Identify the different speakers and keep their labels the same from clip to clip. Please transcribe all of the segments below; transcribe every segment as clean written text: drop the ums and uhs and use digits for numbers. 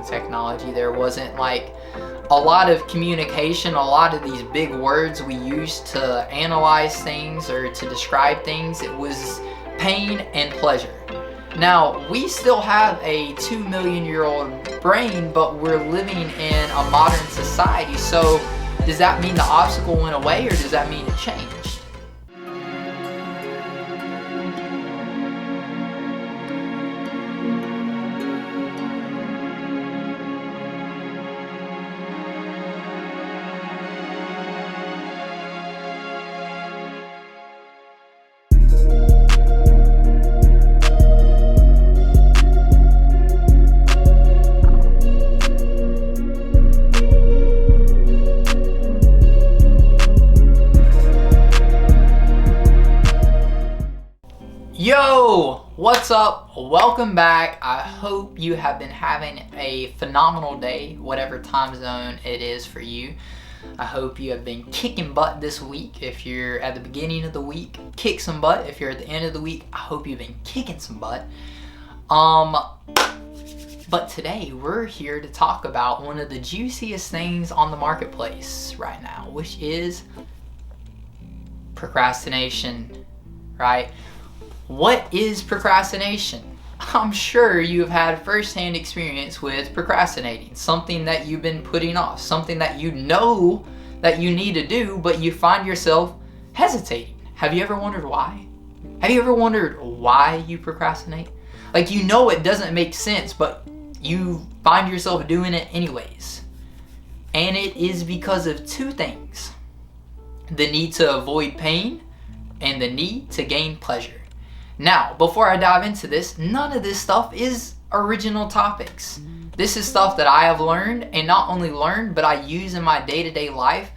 Speaker 1: wasn't technology. There wasn't like a lot of communication, a lot of these big words we used to analyze things or to describe things. It was pain and pleasure. Now, we still have a 2 million year old brain, but we're living in a modern society. So does that mean the obstacle went away, or does that mean it changed? Yo, what's up? Welcome back. I hope you have been having a phenomenal day, whatever time zone it is for you. I hope you have been kicking butt this week. If you're at the beginning of the week, kick some butt. If you're at the end of the week, I hope you've been kicking some butt. But today we're here to talk about one of the juiciest things on the marketplace right now, which is procrastination, right? What is procrastination? I'm sure you've had firsthand experience with procrastinating, something that you've been putting off, something that you know that you need to do, but you find yourself hesitating. Have you ever wondered why? Have you ever wondered why you procrastinate? Like, you know it doesn't make sense, but you find yourself doing it anyways. And it is because of two things: the need to avoid pain and the need to gain pleasure. Now, before I dive into this, none of this stuff is original topics. This is stuff that I have learned, and not only learned, but I use in my day-to-day life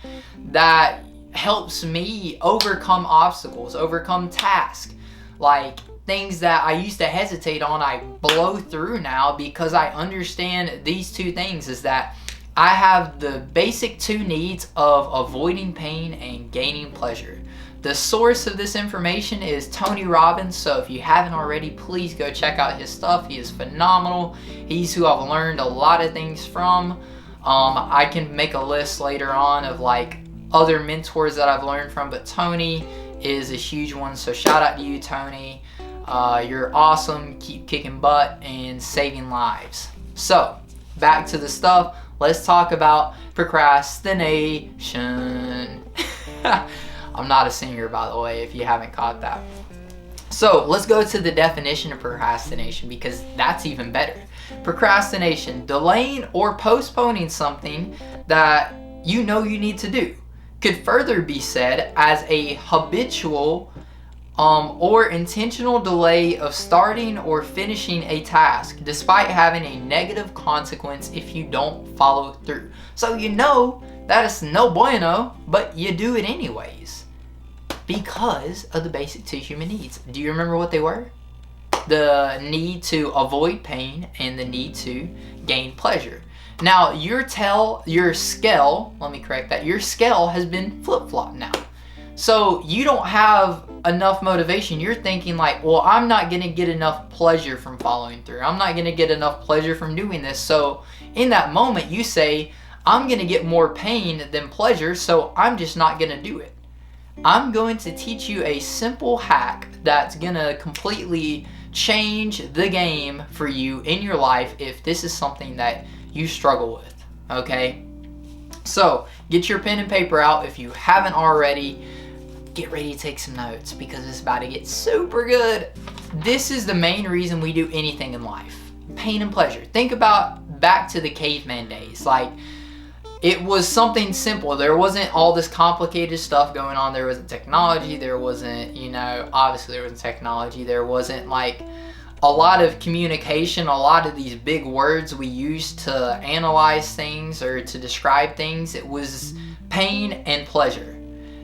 Speaker 1: that helps me overcome obstacles, overcome tasks. Like things that I used to hesitate on, I blow through now because I understand these two things, is that I have the basic two needs of avoiding pain and gaining pleasure. The source of this information is Tony Robbins, so if you haven't already, please go check out his stuff. He is phenomenal. He's who I've learned a lot of things from. I can make a list later on of like other mentors that I've learned from, but Tony is a huge one, so shout out to you, Tony. You're awesome. Keep kicking butt and saving lives. So, back to the stuff. Let's talk about procrastination. I'm not a singer, by the way, if you haven't caught that. So let's go to the definition of procrastination, because that's even better. Procrastination, delaying or postponing something that you know you need to do. Could further be said as a habitual or intentional delay of starting or finishing a task, despite having a negative consequence if you don't follow through. So you know that is no bueno, but you do it anyways because of the basic two human needs. Do you remember what they were? The need to avoid pain and the need to gain pleasure. Now, your scale has been flip-flopped now. So you don't have enough motivation. You're thinking like, well, I'm not going to get enough pleasure from following through. I'm not going to get enough pleasure from doing this. So in that moment, you say, I'm going to get more pain than pleasure, so I'm just not going to do it. I'm going to teach you a simple hack that's going to completely change the game for you in your life if this is something that you struggle with, okay? So get your pen and paper out. If you haven't already, get ready to take some notes because it's about to get super good. This is the main reason we do anything in life: pain and pleasure. Think about back to the caveman days. Like, it was something simple. There wasn't all this complicated stuff going on. There wasn't technology. There wasn't, obviously there wasn't technology. There wasn't like a lot of communication, a lot of these big words we used to analyze things or to describe things. It was pain and pleasure.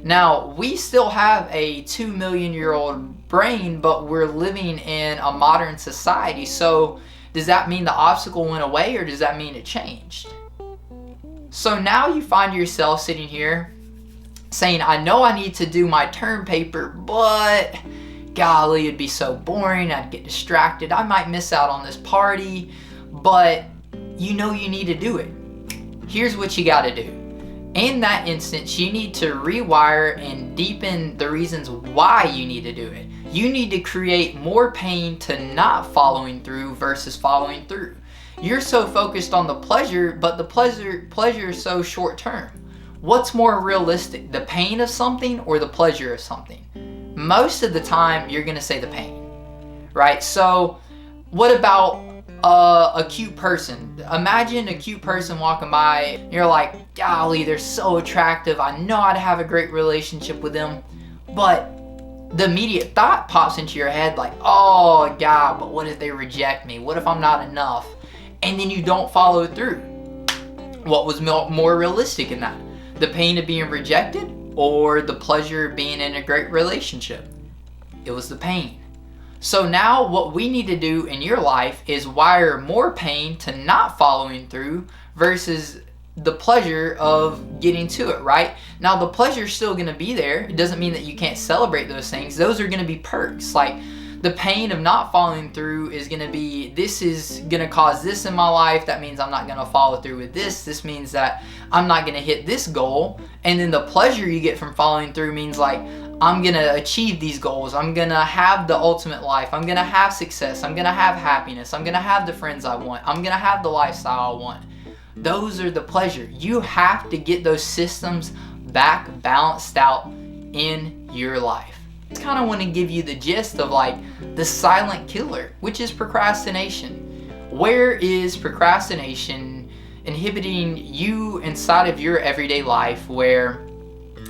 Speaker 1: Now, we still have a 2 million year old brain, but we're living in a modern society. So does that mean the obstacle went away, or does that mean it changed? So now you find yourself sitting here saying, I know I need to do my term paper, but golly, it'd be so boring. I'd get distracted. I might miss out on this party. But you know you need to do it. Here's what you got to do. In that instance, you need to rewire and deepen the reasons why you need to do it. You need to create more pain to not following through versus following through. You're so focused on the pleasure, but the pleasure is so short term. What's more realistic, the pain of something or the pleasure of something? Most of the time, you're gonna say the pain, right? So what about a cute person? Imagine a cute person walking by, you're like, golly, they're so attractive, I know I'd have a great relationship with them, but the immediate thought pops into your head like, oh God, but what if they reject me? What if I'm not enough? And then you don't follow through. What was more realistic in that? The pain of being rejected or the pleasure of being in a great relationship? It was the pain. So now what we need to do in your life is wire more pain to not following through versus the pleasure of getting to it, right? Now the pleasure is still gonna be there. It doesn't mean that you can't celebrate those things. Those are gonna be perks. Like the pain of not following through is gonna be, this is gonna cause this in my life. That means I'm not gonna follow through with this. This means that I'm not gonna hit this goal. And then the pleasure you get from following through means like, I'm gonna achieve these goals. I'm gonna have the ultimate life. I'm gonna have success. I'm gonna have happiness. I'm gonna have the friends I want. I'm gonna have the lifestyle I want. Those are the pleasure. You have to get those systems back balanced out in your life. I just kind of want to give you the gist of like the silent killer, which is procrastination. Where is procrastination inhibiting you inside of your everyday life where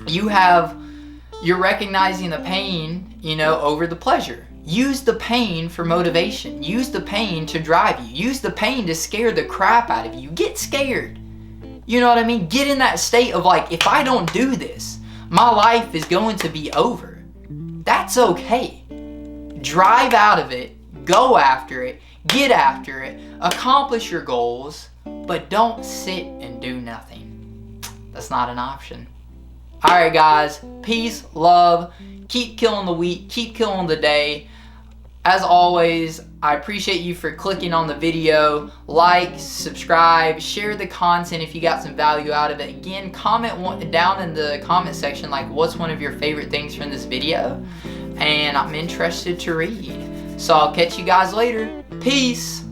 Speaker 1: you're recognizing the pain, over the pleasure? Use the pain for motivation. Use the pain to drive you. Use the pain to scare the crap out of you. Get scared. You know what I mean? Get in that state of like, if I don't do this, my life is going to be over. That's okay. Drive out of it. Go after it. Get after it. Accomplish your goals. But don't sit and do nothing. That's not an option. Alright guys, peace, love, keep killing the week, keep killing the day. As always, I appreciate you for clicking on the video. Like, subscribe, share the content if you got some value out of it. Again, comment down in the comment section like what's one of your favorite things from this video. And I'm interested to read. So I'll catch you guys later. Peace!